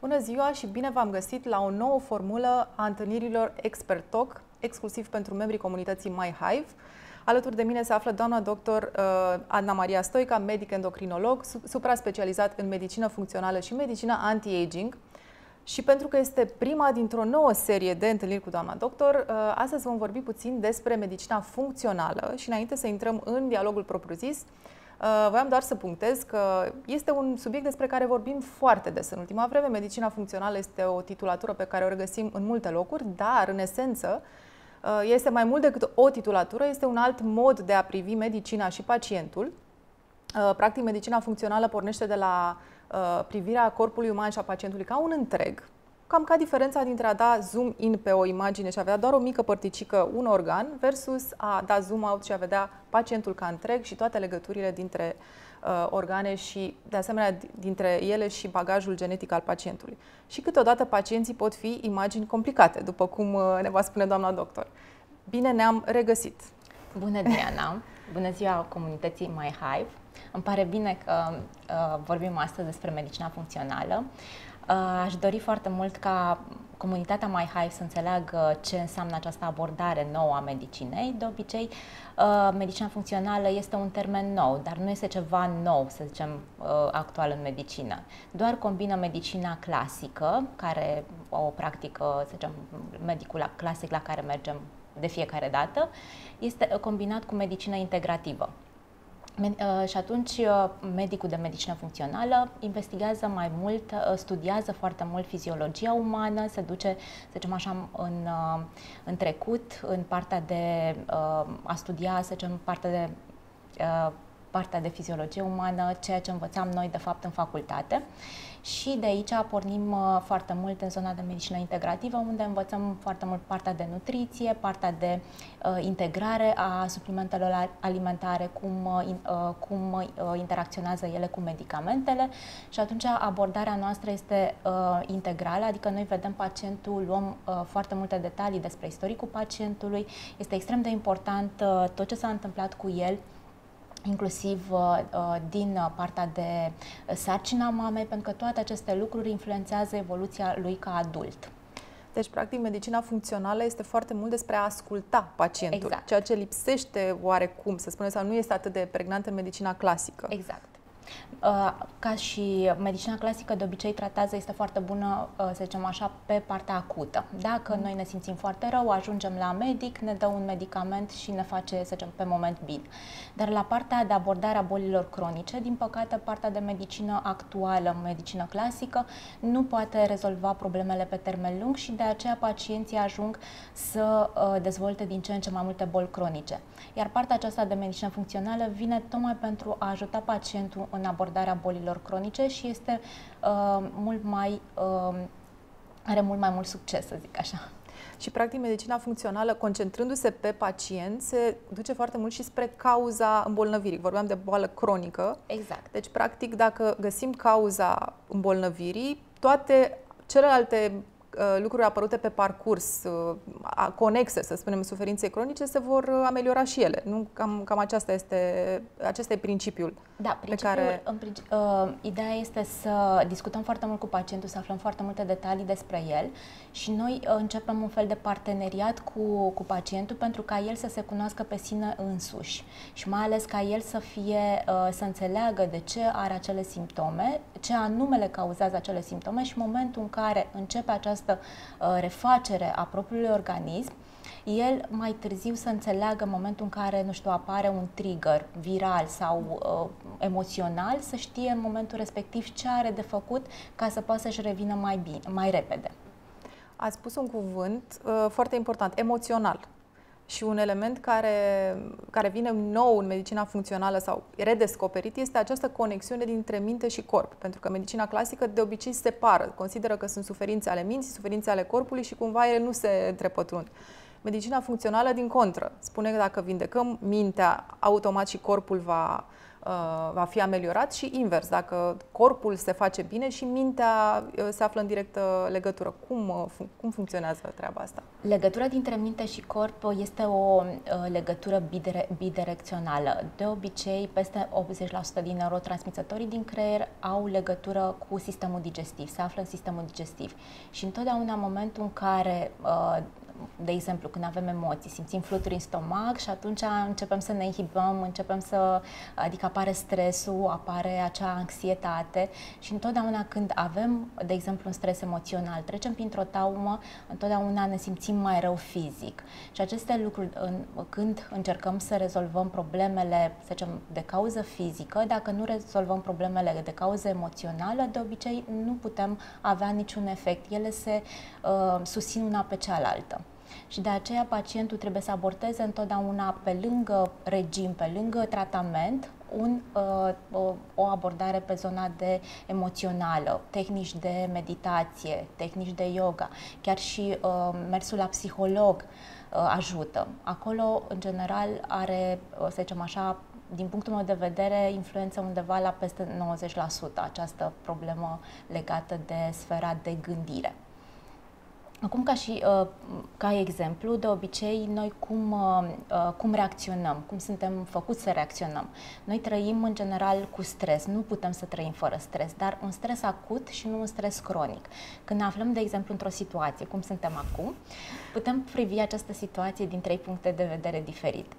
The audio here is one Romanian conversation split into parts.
Bună ziua și bine v-am găsit la o nouă formulă a întâlnirilor Expert Talk, exclusiv pentru membrii comunității MyHive. Alături de mine se află doamna doctor Anna Maria Stoica, medic endocrinolog, supra-specializat în medicină funcțională și medicină anti-aging. Și pentru că este prima dintr-o nouă serie de întâlniri cu doamna doctor, astăzi vom vorbi puțin despre medicina funcțională și înainte să intrăm în dialogul propriu-zis, voiam doar să punctez că este un subiect despre care vorbim foarte des în ultima vreme. Medicina funcțională este o titulatură pe care o regăsim în multe locuri, dar, în esență, este mai mult decât o titulatură, este un alt mod de a privi medicina și pacientul. Practic, medicina funcțională pornește de la privirea corpului uman și a pacientului ca un întreg, cam ca diferența dintre a da zoom in pe o imagine și a vedea doar o mică părticică, un organ, versus a da zoom out și a vedea pacientul ca întreg și toate legăturile dintre organe și, de asemenea, dintre ele și bagajul genetic al pacientului. Și câteodată pacienții pot fi imagini complicate, după cum ne va spune doamna doctor. Bine ne-am regăsit! Bună, Diana! Bună ziua comunității MyHive! Îmi pare bine că vorbim astăzi despre medicina funcțională. Aș dori foarte mult ca comunitatea MyHive să înțeleagă ce înseamnă această abordare nouă a medicinei. De obicei, medicina funcțională este un termen nou, dar nu este ceva nou, să zicem, actual în medicină. Doar combină medicina clasică, care o practică, să zicem, medicul clasic la care mergem de fiecare dată, este combinat cu medicină integrativă. Și atunci medicul de medicină funcțională investigează mai mult, studiază foarte mult fiziologia umană, se duce, să zicem așa, în trecut, în partea de a studia, să zicem, partea de fiziologie umană, ceea ce învățam noi de fapt în facultate. Și de aici pornim foarte mult în zona de medicină integrativă, unde învățăm foarte mult partea de nutriție, partea de integrare a suplimentelor alimentare, cum interacționează ele cu medicamentele. Și atunci abordarea noastră este integrală, adică noi vedem pacientul, luăm foarte multe detalii despre istoricul pacientului. Este extrem de important tot ce s-a întâmplat cu el, inclusiv din partea de sarcina mamei, pentru că toate aceste lucruri influențează evoluția lui ca adult. Deci, practic, medicina funcțională este foarte mult despre a asculta pacientul, exact. Ceea ce lipsește oarecum, să spunem, sau nu este atât de pregnant în medicina clasică. Exact. Ca și medicina clasică, de obicei tratează, este foarte bună, să zicem așa, pe partea acută. Dacă noi ne simțim foarte rău, ajungem la medic, ne dă un medicament și ne face, să zicem, pe moment bine. Dar la partea de abordare a bolilor cronice, din păcate, partea de medicină actuală, medicină clasică, nu poate rezolva problemele pe termen lung și de aceea pacienții ajung să dezvolte din ce în ce mai multe boli cronice. Iar partea aceasta de medicină funcțională vine tocmai pentru a ajuta pacientul în abordarea bolilor cronice și este are mult mai mult succes, să zic așa. Și, practic, medicina funcțională, concentrându-se pe pacient, se duce foarte mult și spre cauza îmbolnăvirii. Vorbeam de boală cronică. Exact. Deci, practic, dacă găsim cauza îmbolnăvirii, toate celelalte lucruri apărute pe parcurs, conexe, să spunem, suferinței cronice, se vor ameliora și ele. Nu? Cam acesta este principiul. Da, ideea este să discutăm foarte mult cu pacientul, să aflăm foarte multe detalii despre el și noi începem un fel de parteneriat cu pacientul pentru ca el să se cunoască pe sine însuși și mai ales ca el să înțeleagă de ce are acele simptome, ce anume le cauzează acele simptome și în momentul în care începe această refacere a propriului organism, el mai târziu să înțeleagă în momentul în care, nu știu, apare un trigger viral sau emoțional, să știe în momentul respectiv ce are de făcut ca să poată să-și revină mai bine, mai repede. Ați spus un cuvânt foarte important, emoțional. Și un element care vine nou în medicina funcțională sau redescoperit este această conexiune dintre minte și corp. Pentru că medicina clasică de obicei separă, consideră că sunt suferințe ale minții, suferințe ale corpului și cumva ele nu se întrepătrund. Medicina funcțională, din contră, spune că dacă vindecăm mintea, automat și corpul va va fi ameliorat și invers, dacă corpul se face bine și mintea se află în directă legătură. Cum funcționează treaba asta? Legătura dintre minte și corp este o legătură bidirecțională. De obicei, peste 80% din neurotransmițătorii din creier au legătură cu sistemul digestiv, se află în sistemul digestiv. Și întotdeauna în momentul în care de exemplu, când avem emoții, simțim fluturi în stomac și atunci începem să ne inhibăm, adică apare stresul, apare acea anxietate și întotdeauna când avem, de exemplu, un stres emoțional, trecem printr-o traumă, întotdeauna ne simțim mai rău fizic. Și aceste lucruri, când încercăm să rezolvăm problemele, să zicem, de cauză fizică, dacă nu rezolvăm problemele de cauză emoțională, de obicei nu putem avea niciun efect. Ele se susțin una pe cealaltă. Și de aceea pacientul trebuie să abordeze întotdeauna pe lângă regim, pe lângă tratament, o abordare pe zona de emoțională, tehnici de meditație, tehnici de yoga, chiar și mersul la psiholog ajută. Acolo, în general, are, să zicem așa, din punctul meu de vedere, influență undeva la peste 90% această problemă legată de sfera de gândire. Acum, ca exemplu, de obicei, noi cum reacționăm, cum suntem făcuți să reacționăm. Noi trăim, în general, cu stres. Nu putem să trăim fără stres, dar un stres acut și nu un stres cronic. Când ne aflăm, de exemplu, într-o situație, cum suntem acum, putem privi această situație din 3 puncte de vedere diferite.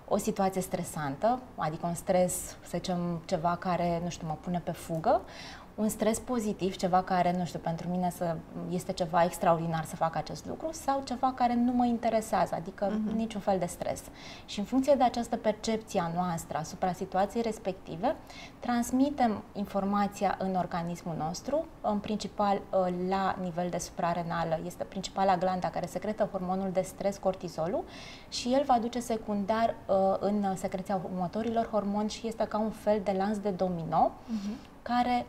O situație stresantă, adică un stres, să zicem, ceva care, nu știu, mă pune pe fugă, un stres pozitiv, ceva care, nu știu, pentru mine este ceva extraordinar să fac acest lucru, sau ceva care nu mă interesează, adică niciun fel de stres. Și în funcție de această percepție a noastră asupra situației respective, transmitem informația în organismul nostru, în principal la nivel de suprarenală, este principala glandă care secretă hormonul de stres, cortizolul, și el va duce secundar în secreția următorilor hormoni și este ca un fel de lanț de domino, care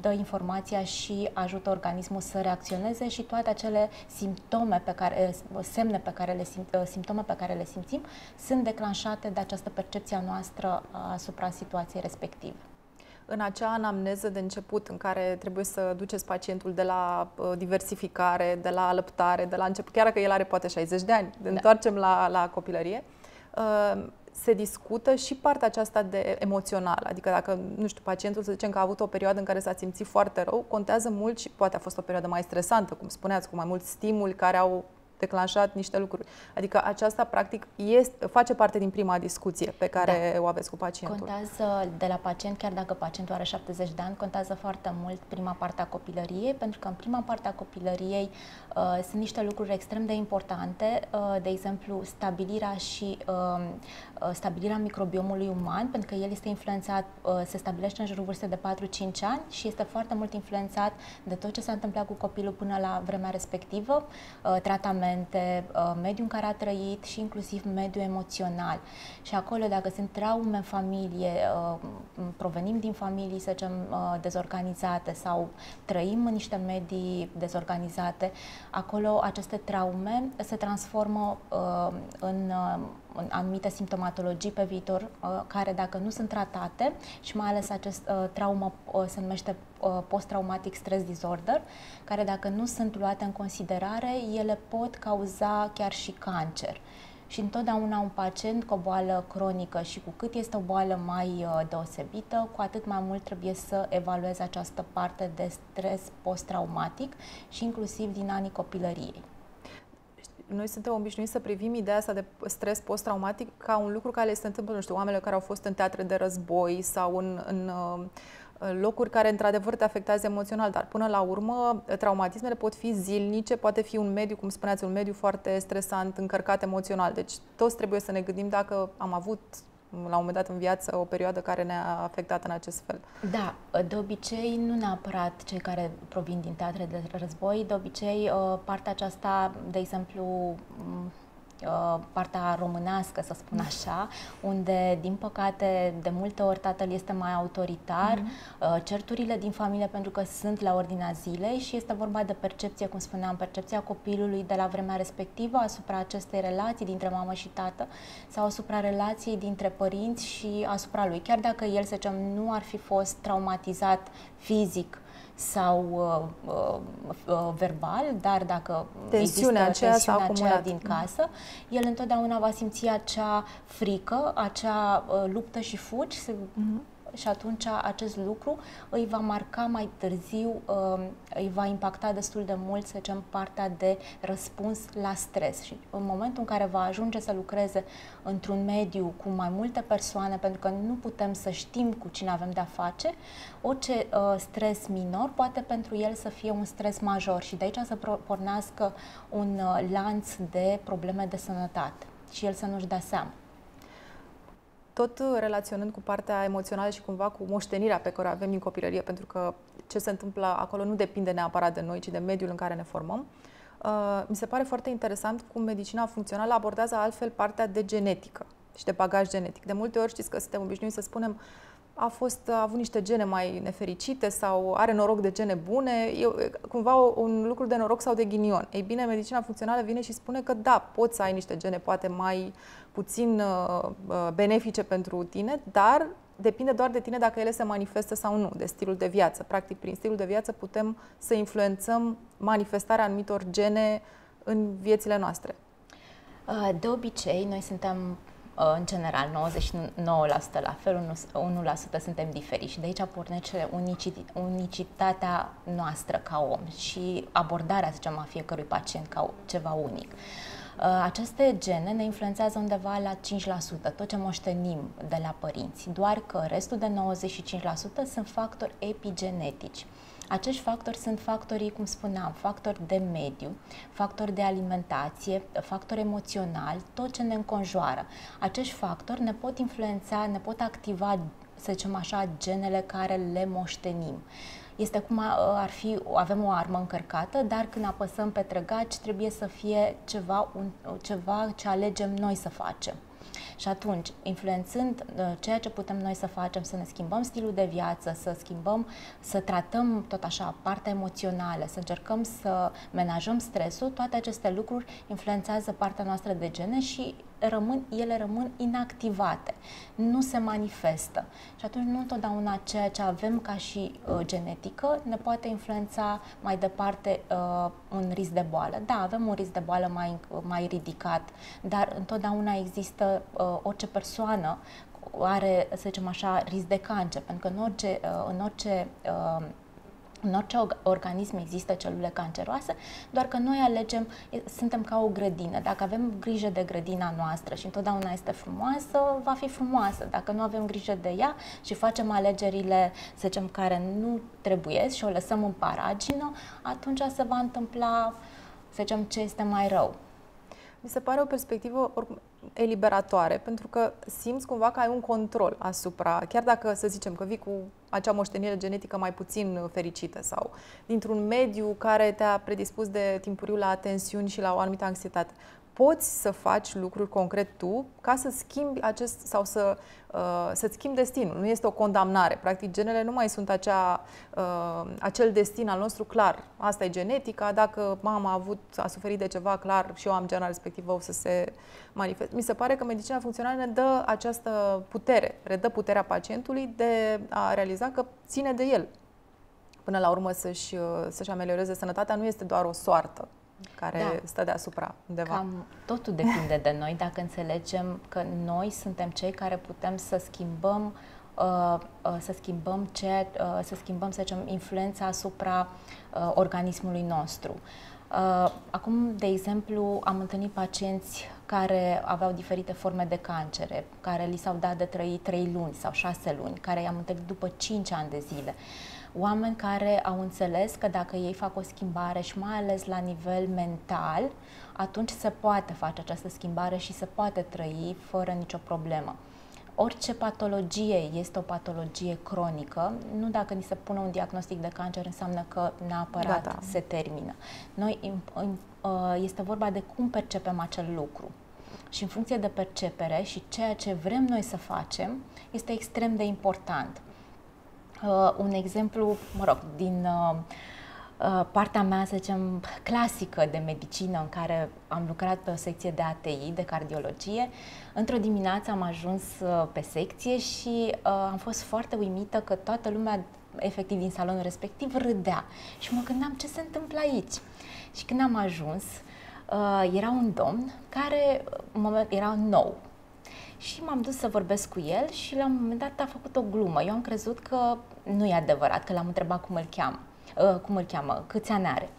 dă informația și ajută organismul să reacționeze și toate acele simptome simptome pe care le simțim sunt declanșate de această percepție a noastră asupra situației respective. În acea anamneză de început în care trebuie să duceți pacientul de la diversificare, de la alăptare, de la început, chiar dacă el are poate 60 de ani, întoarcem la copilărie, se discută și partea aceasta de emoțională. Adică dacă, nu știu, pacientul, să zicem că a avut o perioadă în care s-a simțit foarte rău, contează mult și poate a fost o perioadă mai stresantă, cum spuneați, cu mai mulți stimuli care au declanșat niște lucruri. Adică aceasta, practic, face parte din prima discuție pe care o aveți cu pacientul. Contează de la pacient, chiar dacă pacientul are 70 de ani, contează foarte mult prima parte a copilăriei, pentru că în prima parte a copilăriei sunt niște lucruri extrem de importante, de exemplu, stabilirea microbiomului uman, pentru că el este influențat, se stabilește în jurul vârstei de 4-5 ani și este foarte mult influențat de tot ce s-a întâmplat cu copilul până la vremea respectivă, tratament, mediul în care a trăit și inclusiv mediul emoțional. Și acolo, dacă sunt traume în familie, provenim din familii, să zicem, dezorganizate sau trăim în niște medii dezorganizate, acolo aceste traume se transformă în anumite simptomatologii pe viitor, care dacă nu sunt tratate, și mai ales acest traumă se numește post-traumatic stress disorder, care dacă nu sunt luate în considerare, ele pot cauza chiar și cancer. Și întotdeauna un pacient cu o boală cronică, și cu cât este o boală mai deosebită, cu atât mai mult trebuie să evalueze această parte de stres post-traumatic și inclusiv din anii copilăriei. Noi suntem obișnuiți să privim ideea asta de stres post-traumatic ca un lucru care le se întâmplă, nu știu, oamenilor care au fost în teatre de război sau în locuri care într-adevăr te afectează emoțional, dar până la urmă traumatismele pot fi zilnice, poate fi un mediu, cum spuneați, un mediu foarte stresant, încărcat emoțional. Deci toți trebuie să ne gândim dacă am avut la un moment dat în viață o perioadă care ne-a afectat în acest fel. Da, de obicei nu neapărat cei care provin din teatre de război, de obicei partea aceasta, de exemplu, partea românească, să spun așa, unde, din păcate, de multe ori tatăl este mai autoritar, certurile din familie pentru că sunt la ordinea zilei și este vorba de percepție, cum spuneam, percepția copilului de la vremea respectivă asupra acestei relații dintre mamă și tată sau asupra relației dintre părinți și asupra lui. Chiar dacă el, să zicem, nu ar fi fost traumatizat fizic sau verbal, dar dacă tensiunea aceea din casă, el întotdeauna va simți acea frică, acea luptă și fugi și atunci acest lucru îi va marca mai târziu, îi va impacta destul de mult, să zicem, partea de răspuns la stres. Și în momentul în care va ajunge să lucreze într-un mediu cu mai multe persoane, pentru că nu putem să știm cu cine avem de-a face, orice stres minor poate pentru el să fie un stres major și de aici să pornească un lanț de probleme de sănătate și el să nu-și dea seama. Tot relaționând cu partea emoțională și cumva cu moștenirea pe care o avem din copilărie, pentru că ce se întâmplă acolo nu depinde neapărat de noi, ci de mediul în care ne formăm, mi se pare foarte interesant cum medicina funcțională abordează altfel partea de genetică și de bagaj genetic. De multe ori știți că suntem obișnuiți să spunem a avut niște gene mai nefericite sau are noroc de gene bune, e cumva un lucru de noroc sau de ghinion. Ei bine, medicina funcțională vine și spune că da, poți să ai niște gene poate mai puțin benefice pentru tine, dar depinde doar de tine dacă ele se manifestă sau nu, de stilul de viață. Practic, prin stilul de viață putem să influențăm manifestarea anumitor gene în viețile noastre. De obicei, noi suntem în general 99% la fel, 1% suntem diferiți și de aici pornește unicitatea noastră ca om și abordarea, să zicem, a fiecărui pacient ca ceva unic. Aceste gene ne influențează undeva la 5%, tot ce moștenim de la părinți, doar că restul de 95% sunt factori epigenetici. Acești factori sunt factorii, cum spuneam, factori de mediu, factori de alimentație, factori emoționali, tot ce ne înconjoară. Acești factori ne pot influența, ne pot activa, să zicem așa, genele care le moștenim. Este cum ar fi, avem o armă încărcată, dar când apăsăm pe trăgaci trebuie să fie ceva ce alegem noi să facem. Și atunci, influențând ceea ce putem noi să facem, să ne schimbăm stilul de viață, să tratăm tot așa partea emoțională, să încercăm să menajăm stresul, toate aceste lucruri influențează partea noastră de gene și ele rămân inactivate, nu se manifestă. Și atunci nu întotdeauna ceea ce avem ca și genetică ne poate influența mai departe un risc de boală. Da, avem un risc de boală mai ridicat, dar întotdeauna există orice persoană are, să zicem așa, risc de cancer, pentru că în orice organism există celule canceroase, doar că noi alegem, suntem ca o grădină. Dacă avem grijă de grădina noastră și întotdeauna este frumoasă, va fi frumoasă. Dacă nu avem grijă de ea și facem alegerile, să zicem, care nu trebuie și o lăsăm în paragină, atunci se va întâmpla, să zicem, ce este mai rău. Mi se pare o perspectivă eliberatoare, pentru că simți cumva că ai un control asupra, chiar dacă să zicem că vii cu acea moștenire genetică mai puțin fericită sau dintr-un mediu care te-a predispus de timpuriu la tensiuni și la o anumită anxietate. Poți să faci lucruri concret tu ca să schimbi sau să-ți schimbi destinul. Nu este o condamnare. Practic, genele nu mai sunt acel destin al nostru clar. Asta e genetica. Dacă mama a suferit de ceva, clar, și eu am gena respectivă, o să se manifeste. Mi se pare că medicina funcțională ne dă această putere, redă puterea pacientului de a realiza că ține de el. Până la urmă să-și amelioreze sănătatea nu este doar o soartă care stă deasupra undeva. Cam totul depinde de noi dacă înțelegem că noi suntem cei care putem să schimbăm, să zicem, influența asupra organismului nostru. Acum, de exemplu, am întâlnit pacienți care aveau diferite forme de cancere, care li s-au dat de trăit 3 luni sau 6 luni, care i-am întâlnit după 5 ani de zile. Oameni care au înțeles că dacă ei fac o schimbare și mai ales la nivel mental, atunci se poate face această schimbare și se poate trăi fără nicio problemă. Orice patologie este o patologie cronică, nu dacă ni se pune un diagnostic de cancer înseamnă că neapărat se termină. Este vorba de cum percepem acel lucru. și în funcție de percepere și ceea ce vrem noi să facem este extrem de important. Un exemplu, din partea mea, să zicem, clasică de medicină, în care am lucrat pe o secție de ATI, de cardiologie. Într-o dimineață am ajuns pe secție și am fost foarte uimită că toată lumea, efectiv, din salonul respectiv râdea. Și mă gândeam ce se întâmplă aici. Și când am ajuns, era un domn care era nou. Și m-am dus să vorbesc cu el și la un moment dat a făcut o glumă. Eu am crezut că nu e adevărat, că l-am întrebat cum îl cheamă, câți ani are.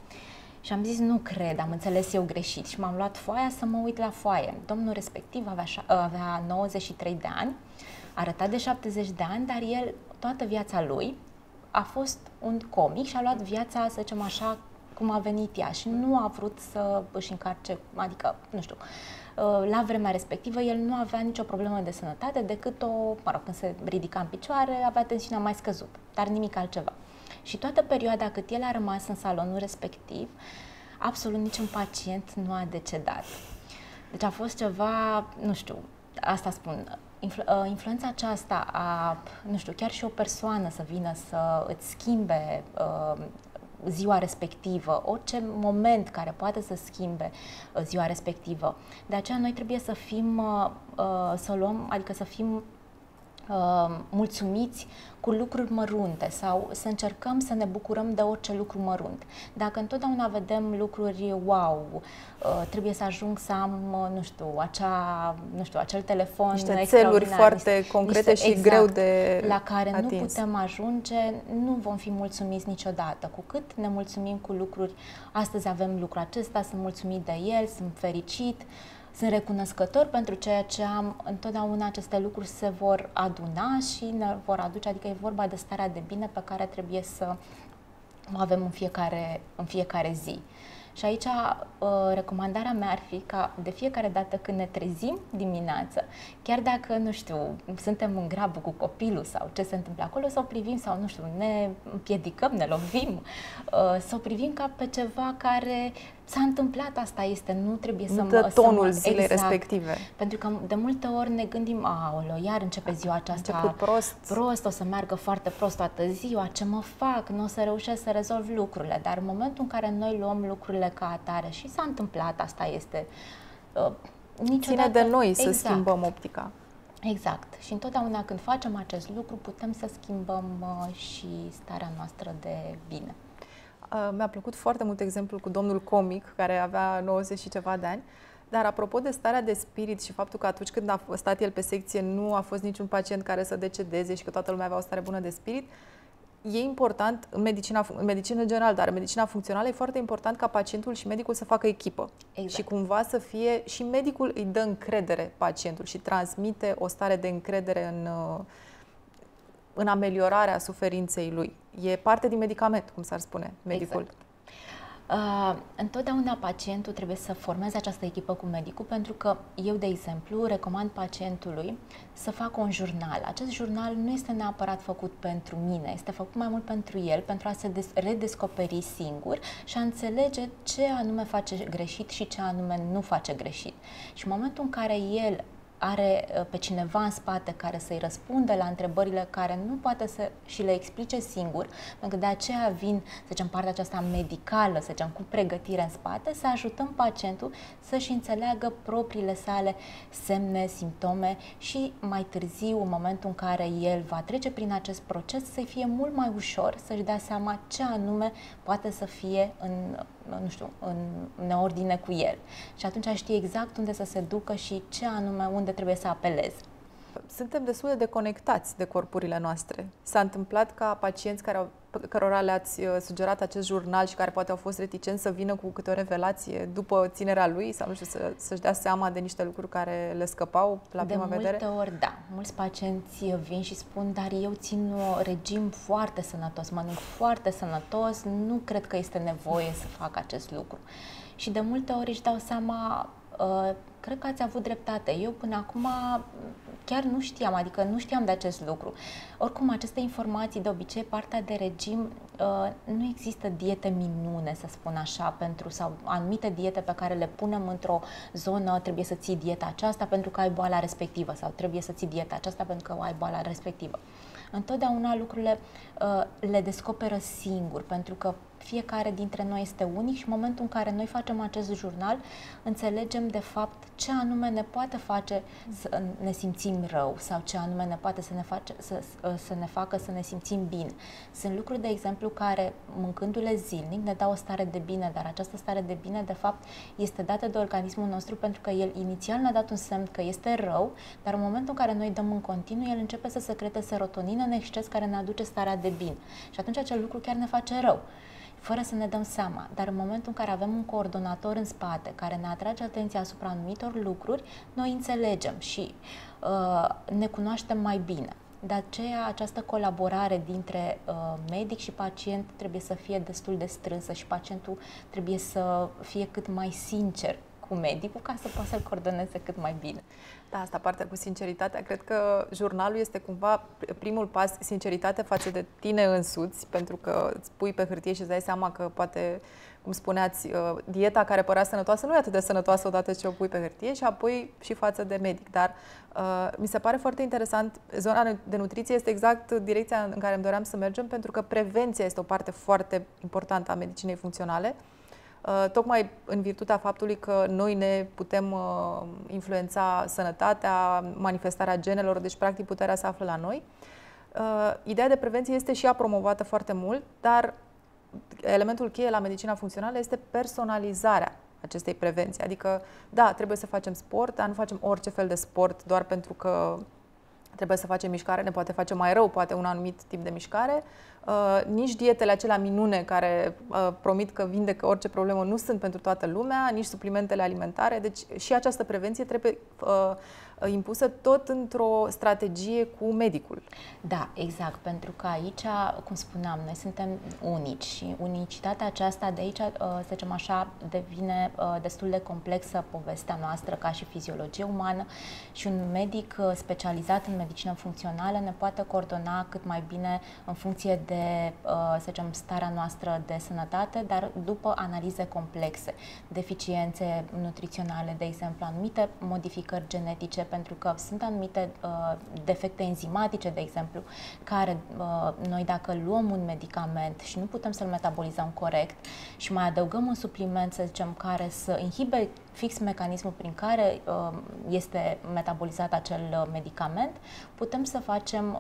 Și am zis, nu cred, am înțeles eu greșit. Și m-am luat foaia să mă uit la foaie. Domnul respectiv avea 93 de ani, arăta de 70 de ani, dar el, toată viața lui, a fost un comic și a luat viața, să zicem așa, cum a venit ea și nu a vrut să își încarce, adică, nu știu, la vremea respectivă el nu avea nicio problemă de sănătate decât când se ridica în picioare, avea tensiunea mai scăzută, dar nimic altceva. Și toată perioada cât el a rămas în salonul respectiv, absolut niciun pacient nu a decedat. Deci a fost ceva, nu știu, asta spun, influența aceasta nu știu, chiar și o persoană să vină să îți schimbe ziua respectivă, orice moment care poate să schimbe ziua respectivă. De aceea noi trebuie să fim, să fim mulțumiți cu lucruri mărunte sau să încercăm să ne bucurăm de orice lucru mărunt. Dacă întotdeauna vedem lucruri, wow, trebuie să ajung să am, acel telefon niște țeluri foarte concrete și greu de la care atins. Nu putem ajunge, nu vom fi mulțumiți niciodată. Cu cât ne mulțumim cu lucruri, astăzi avem lucrul acesta, sunt mulțumit de el, sunt fericit, sunt recunoscător pentru ceea ce am, întotdeauna aceste lucruri se vor aduna și ne vor aduce, adică e vorba de starea de bine pe care trebuie să o avem în fiecare zi. Și aici recomandarea mea ar fi ca de fiecare dată când ne trezim dimineață, chiar dacă, nu știu, suntem în grabă cu copilul sau ce se întâmplă acolo, să o privim sau, nu știu, ne împiedicăm, ne lovim, să o privim ca pe ceva care s-a întâmplat, asta este, nu trebuie să dă tonul zilei respective. Pentru că de multe ori ne gândim, aoleo, iar începe ziua aceasta prost, o să meargă foarte prost toată ziua, ce mă fac, nu o să reușesc să rezolv lucrurile. Dar în momentul în care noi luăm lucrurile ca atare și s-a întâmplat, asta este, ține de noi să schimbăm optica. Exact. Și întotdeauna când facem acest lucru, putem să schimbăm și starea noastră de bine. Mi-a plăcut foarte mult exemplul cu domnul comic, care avea 90 și ceva de ani, dar apropo de starea de spirit și faptul că atunci când a stat el pe secție nu a fost niciun pacient care să decedeze și că toată lumea avea o stare bună de spirit, e important, în medicină în general, dar în medicina funcțională e foarte important ca pacientul și medicul să facă echipă. Exact. Și cumva să fie, și medicul îi dă încredere pacientul și transmite o stare de încredere în ameliorarea suferinței lui. E parte din medicament, cum s-ar spune medicul. Exact. Întotdeauna pacientul trebuie să formeze această echipă cu medicul, pentru că eu, de exemplu, recomand pacientului să facă un jurnal. Acest jurnal nu este neapărat făcut pentru mine, este făcut mai mult pentru el, pentru a se redescoperi singur și a înțelege ce anume face greșit și ce anume nu face greșit. Și în momentul în care el are pe cineva în spate care să-i răspundă la întrebările care nu poate să și le explice singur, pentru că de aceea vin, să zicem, partea aceasta medicală, să zicem, cu pregătire în spate, să ajutăm pacientul să-și înțeleagă propriile sale semne, simptome și mai târziu, în momentul în care el va trece prin acest proces, să-i fie mult mai ușor să-și dea seama ce anume poate să fie în neordine cu el. Și atunci știe exact unde să se ducă și ce anume, unde trebuie să apeleze. Suntem destul de deconectați de corpurile noastre. S-a întâmplat ca pacienți cărora le-ați sugerat acest jurnal și care poate au fost reticenți să vină cu câte o revelație după ținerea lui sau, nu știu, să-și dea seama de niște lucruri care le scăpau la prima vedere? De multe ori, da. Mulți pacienți vin și spun, dar eu țin un regim foarte sănătos, mănânc foarte sănătos, nu cred că este nevoie să fac acest lucru. Și de multe ori își dau seama Cred că ați avut dreptate. Eu până acum chiar nu știam, adică nu știam de acest lucru. Oricum, aceste informații, de obicei, partea de regim, nu există diete minune, să spun așa, sau anumite diete pe care le punem într-o zonă, trebuie să ții dieta aceasta pentru că ai boala respectivă sau trebuie să ții dieta aceasta pentru că ai boala respectivă. Întotdeauna lucrurile le descoperă singur, pentru că fiecare dintre noi este unic și în momentul în care noi facem acest jurnal, înțelegem de fapt ce anume ne poate face să ne simțim rău sau ce anume ne poate să ne facă să ne simțim bine. Sunt lucruri, de exemplu, care mâncându-le zilnic ne dau o stare de bine, dar această stare de bine, de fapt, este dată de organismul nostru pentru că el inițial ne-a dat un semn că este rău, dar în momentul în care noi dăm în continuu, el începe să secrete serotonină în exces care ne aduce starea de bine. Și atunci acel lucru chiar ne face rău, fără să ne dăm seama. Dar în momentul în care avem un coordonator în spate care ne atrage atenția asupra anumitor lucruri, noi înțelegem și ne cunoaștem mai bine. De aceea, această colaborare dintre medic și pacient trebuie să fie destul de strânsă și pacientul trebuie să fie cât mai sincer cu medicul ca să poată să-l coordoneze cât mai bine. Da, asta partea cu sinceritatea. Cred că jurnalul este cumva primul pas, sinceritate față de tine însuți, pentru că îți pui pe hârtie și îți dai seama că poate, cum spuneați, dieta care părea sănătoasă nu e atât de sănătoasă odată ce o pui pe hârtie și apoi și față de medic. Dar mi se pare foarte interesant, zona de nutriție este exact direcția în care îmi doream să mergem, pentru că prevenția este o parte foarte importantă a medicinei funcționale. Tocmai în virtutea faptului că noi ne putem influența sănătatea, manifestarea genelor, deci practic puterea se află la noi. Ideea de prevenție este și ea promovată foarte mult, dar elementul cheie la medicina funcțională este personalizarea acestei prevenții. Adică, da, trebuie să facem sport, dar nu facem orice fel de sport doar pentru că trebuie să facem mișcare, ne poate face mai rău, poate un anumit tip de mișcare. Nici dietele acelea minune care promit că vindecă orice problemă nu sunt pentru toată lumea, nici suplimentele alimentare. Deci și această prevenție trebuie impusă tot într-o strategie cu medicul. Da, exact, pentru că aici, cum spuneam, noi suntem unici și unicitatea aceasta de aici, să zicem așa, devine destul de complexă povestea noastră ca și fiziologie umană și un medic specializat în medicină funcțională ne poate coordona cât mai bine în funcție de, să zicem, starea noastră de sănătate, dar după analize complexe, deficiențe nutriționale, de exemplu, anumite modificări genetice, pentru că sunt anumite defecte enzimatice, de exemplu, care noi dacă luăm un medicament și nu putem să-l metabolizăm corect și mai adăugăm un supliment, să zicem, care să inhibe fix mecanismul prin care este metabolizat acel medicament, putem să facem,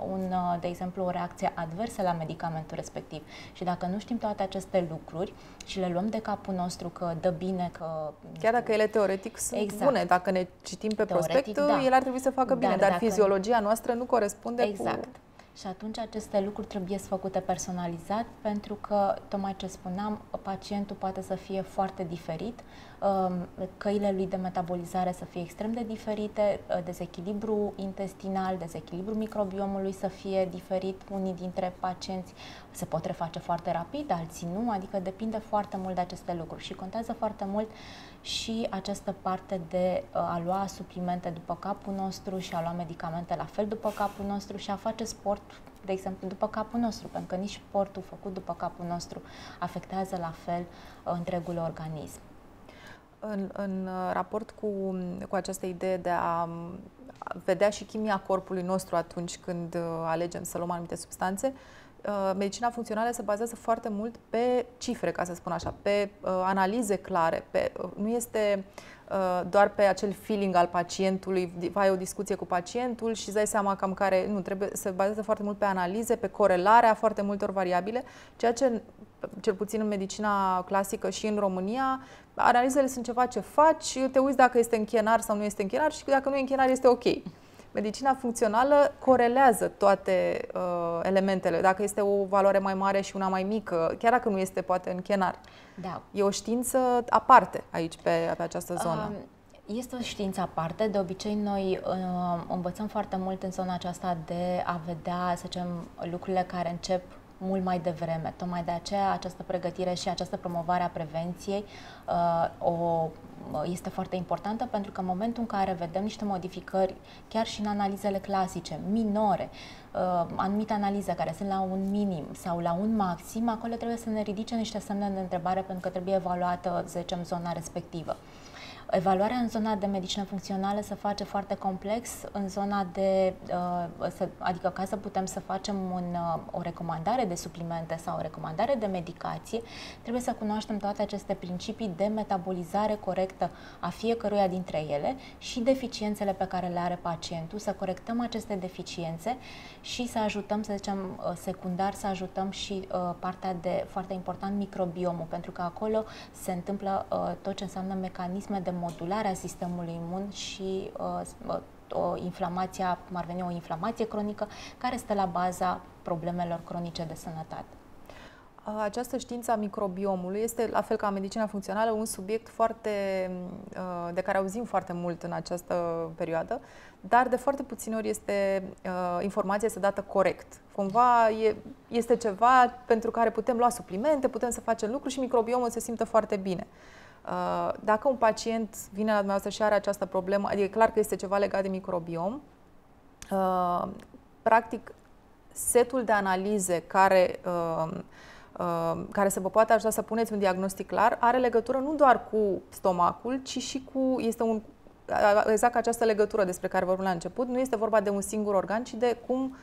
de exemplu, o reacție adversă la medicamentul respectiv. Și dacă nu știm toate aceste lucruri și le luăm de capul nostru că dă bine, că... Chiar dacă ele teoretic sunt bune, dacă ne citim pe prospect, da, ele ar trebui să facă bine, dar fiziologia noastră nu corespunde cu... Și atunci aceste lucruri trebuie să făcute personalizat, pentru că, tocmai ce spuneam, pacientul poate să fie foarte diferit, căile lui de metabolizare să fie extrem de diferite, dezechilibru intestinal, dezechilibru microbiomului să fie diferit. Unii dintre pacienți se pot reface foarte rapid, alții nu, adică depinde foarte mult de aceste lucruri și contează foarte mult și această parte de a lua suplimente după capul nostru și a lua medicamente la fel după capul nostru și a face sport, de exemplu, după capul nostru, pentru că nici sportul făcut după capul nostru afectează la fel întregul organism. În raport cu această idee de a vedea și chimia corpului nostru atunci când alegem să luăm anumite substanțe, medicina funcțională se bazează foarte mult pe cifre, ca să spun așa, pe analize clare. Nu este doar pe acel feeling al pacientului, ai o discuție cu pacientul și îți dai seama cam care... Nu, se bazează foarte mult pe analize, pe corelarea foarte multor variabile, ceea ce, cel puțin în medicina clasică și în România, analizele sunt ceva ce faci, te uiți dacă este închenar sau nu este închenar și dacă nu e închenar este ok. Medicina funcțională corelează toate elementele, dacă este o valoare mai mare și una mai mică, chiar dacă nu este poate închenar. Da. E o știință aparte aici pe această zonă. Este o știință aparte. De obicei noi învățăm foarte mult în zona aceasta de a vedea, să zicem, lucrurile care încep mult mai devreme. Tocmai de aceea această pregătire și această promovare a prevenției este foarte importantă, pentru că în momentul în care vedem niște modificări, chiar și în analizele clasice, minore, anumite analize care sunt la un minim sau la un maxim, acolo trebuie să ne ridice niște semne de întrebare, pentru că trebuie evaluată, să zicem, zona respectivă. Evaluarea în zona de medicină funcțională se face foarte complex, în zona de, adică ca să putem să facem o recomandare de suplimente sau o recomandare de medicație, trebuie să cunoaștem toate aceste principii de metabolizare corectă a fiecăruia dintre ele și deficiențele pe care le are pacientul, să corectăm aceste deficiențe și să ajutăm, să zicem, secundar, să ajutăm și partea de, foarte important, microbiomul, pentru că acolo se întâmplă tot ce înseamnă mecanisme de modularea sistemului imun și cum ar veni o inflamație cronică care stă la baza problemelor cronice de sănătate. Această știință a microbiomului este, la fel ca medicina funcțională, un subiect de care auzim foarte mult în această perioadă, dar de foarte puține ori informația este dată corect. Cumva este ceva pentru care putem lua suplimente, putem să facem lucruri și microbiomul se simte foarte bine. Dacă un pacient vine la dumneavoastră și are această problemă, adică e clar că este ceva legat de microbiom, practic setul de analize care să vă poate ajuta să puneți un diagnostic clar are legătură nu doar cu stomacul, ci și cu, exact această legătură despre care vorbim la început, nu este vorba de un singur organ, ci de cum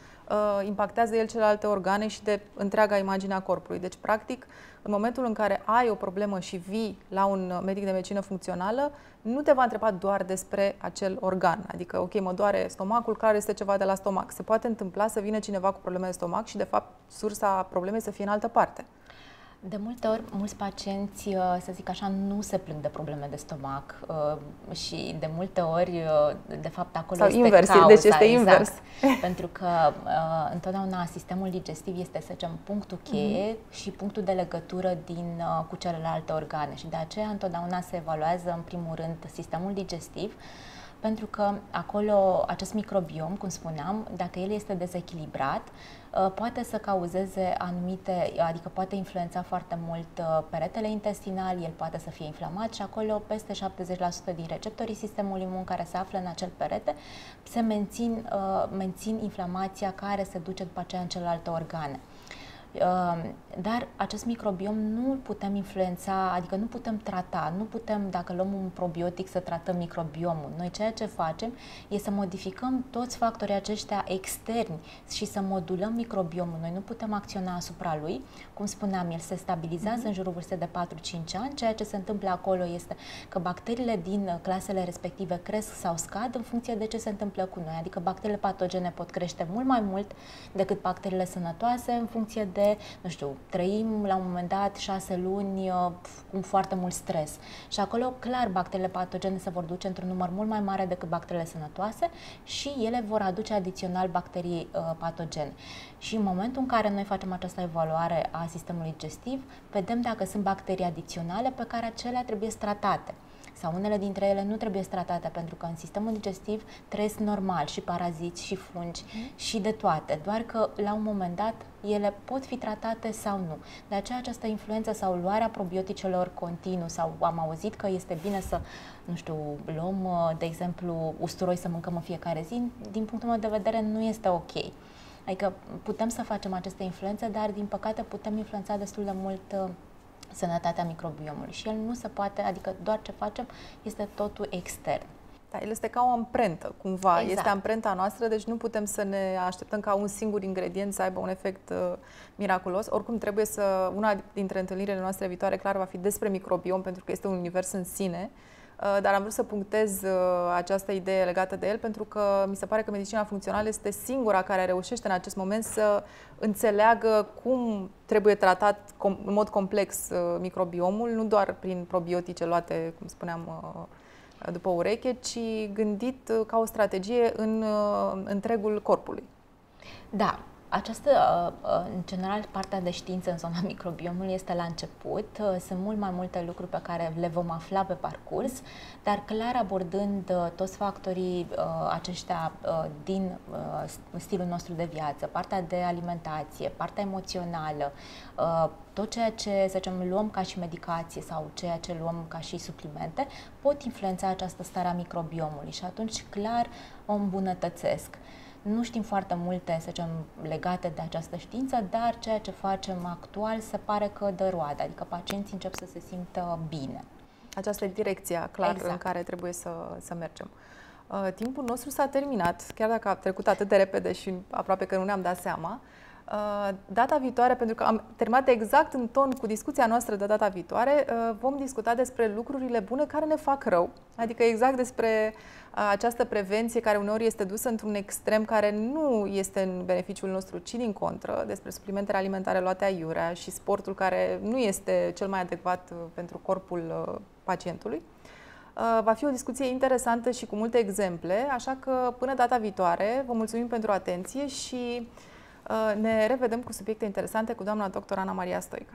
impactează el celelalte organe și de întreaga imagine a corpului. Deci, practic, în momentul în care ai o problemă și vii la un medic de medicină funcțională, nu te va întreba doar despre acel organ. Adică, ok, mă doare stomacul, clar este ceva de la stomac. Se poate întâmpla să vină cineva cu probleme de stomac și, de fapt, sursa problemei să fie în altă parte. De multe ori, mulți pacienți, să zic așa, nu se plâng de probleme de stomac și de multe ori, de fapt, acolo este invers, cauza. deci este invers. Pentru că întotdeauna sistemul digestiv este, să zicem, punctul cheie și punctul de legătură cu celelalte organe și de aceea întotdeauna se evaluează, în primul rând, sistemul digestiv, pentru că acolo acest microbiom, cum spuneam, dacă el este dezechilibrat, poate să cauzeze adică poate influența foarte mult peretele intestinal, el poate să fie inflamat și acolo peste 70% din receptorii sistemului imun care se află în acel perete se mențin inflamația care se duce după aceea în celelalte organe. Dar acest microbiom nu îl putem influența, adică nu putem trata, nu putem, dacă luăm un probiotic, să tratăm microbiomul. Noi ceea ce facem este să modificăm toți factorii aceștia externi și să modulăm microbiomul. Noi nu putem acționa asupra lui. Cum spuneam, el se stabilizează în jurul vârstei de 4-5 ani. Ceea ce se întâmplă acolo este că bacteriile din clasele respective cresc sau scad în funcție de ce se întâmplă cu noi. Adică bacteriile patogene pot crește mult mai mult decât bacteriile sănătoase în funcție de, nu știu, trăim la un moment dat 6 luni cu foarte mult stres și acolo, clar, bacteriile patogene se vor duce într-un număr mult mai mare decât bacteriile sănătoase și ele vor aduce adițional bacterii patogene. Și în momentul în care noi facem această evaluare a sistemului digestiv, vedem dacă sunt bacterii adiționale pe care acelea trebuie tratate. Sau unele dintre ele nu trebuie tratate, pentru că în sistemul digestiv trăiesc normal și paraziți și fungi și de toate, doar că la un moment dat ele pot fi tratate sau nu. De aceea această influență sau luarea probioticelor continuu, sau am auzit că este bine să, nu știu, luăm, de exemplu, usturoi să mâncăm în fiecare zi, din punctul meu de vedere nu este ok. Adică putem să facem aceste influențe, dar din păcate putem influența destul de mult sănătatea microbiomului și el nu se poate, adică doar ce facem este totul extern. Da, el este ca o amprentă, cumva. Exact. Este amprenta noastră, deci nu putem să ne așteptăm ca un singur ingredient să aibă un efect miraculos. Oricum, una dintre întâlnirile noastre viitoare, clar, va fi despre microbiom, pentru că este un univers în sine. Dar am vrut să punctez această idee legată de el, pentru că mi se pare că medicina funcțională este singura care reușește în acest moment să înțeleagă cum trebuie tratat în mod complex microbiomul, nu doar prin probiotice luate, cum spuneam, după ureche, ci gândit ca o strategie în întregul corpului. Da. Această, în general, partea de știință în zona microbiomului este la început. Sunt mult mai multe lucruri pe care le vom afla pe parcurs, dar clar abordând toți factorii aceștia din stilul nostru de viață, partea de alimentație, partea emoțională, tot ceea ce, să zicem, luăm ca și medicație sau ceea ce luăm ca și suplimente, pot influența această stare a microbiomului și atunci clar o îmbunătățesc. Nu știm foarte multe, să zicem, legate de această știință, dar ceea ce facem actual se pare că dă roade, adică pacienții încep să se simtă bine. Aceasta e direcția clar în care trebuie să mergem. Timpul nostru s-a terminat, chiar dacă a trecut atât de repede și aproape că nu ne-am dat seama. Data viitoare, pentru că am terminat exact în ton cu discuția noastră de data viitoare, vom discuta despre lucrurile bune care ne fac rău, adică exact despre această prevenție care uneori este dusă într-un extrem care nu este în beneficiul nostru, ci din contră, despre suplimentele alimentare luate aiurea și sportul care nu este cel mai adecvat pentru corpul pacientului. Va fi o discuție interesantă și cu multe exemple, așa că până data viitoare vă mulțumim pentru atenție și ne revedem cu subiecte interesante cu doamna doctor Ana Maria Stoica.